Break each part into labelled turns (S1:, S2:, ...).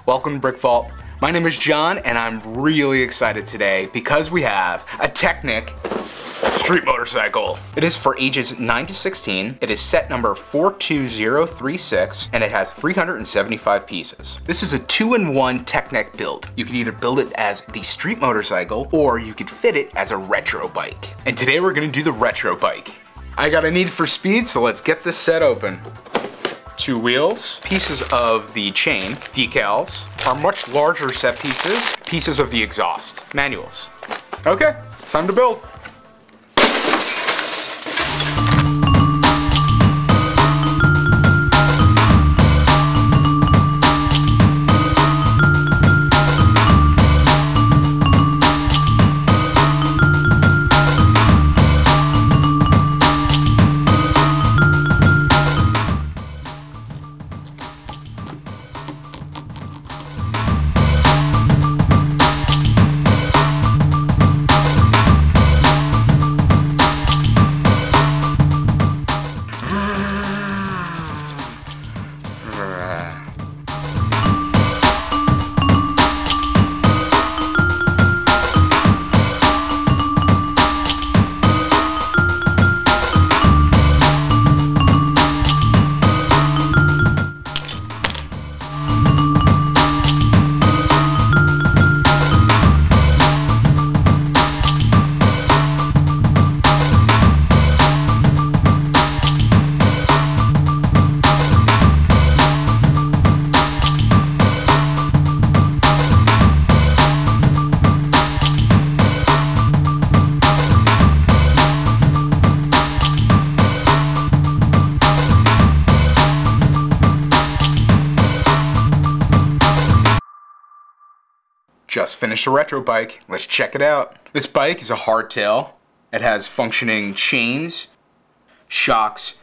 S1: Welcome to Brick Vault. My name is John and I'm really excited today because we have a Technic street motorcycle. It is for ages 9 to 16. It is set number 42036 and it has 375 pieces. This is a 2-in-1 Technic build. You can either build it as the street motorcycle or you could fit it as a retro bike. And today we're gonna do the retro bike. I got a need for speed, so let's get this set open. 2 wheels, pieces of the chain, decals, are much larger set pieces, pieces of the exhaust, manuals. Okay, it's time to build. Just finished a retro bike. Let's check it out. This bike is a hardtail. It has functioning chains, shocks,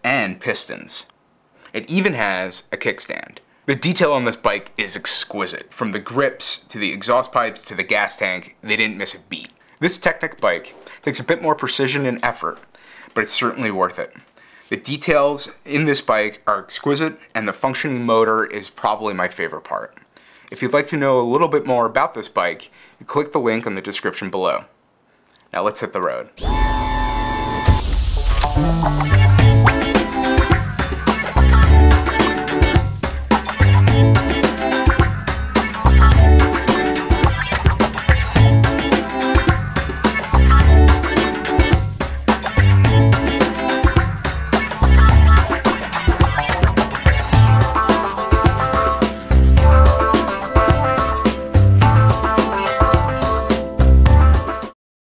S1: and pistons. It even has a kickstand. The detail on this bike is exquisite. From the grips to the exhaust pipes to the gas tank, they didn't miss a beat. This Technic bike takes a bit more precision and effort, but it's certainly worth it. The details in this bike are exquisite, and the functioning motor is probably my favorite part. If you'd like to know a little bit more about this bike, you click the link in the description below. Now let's hit the road.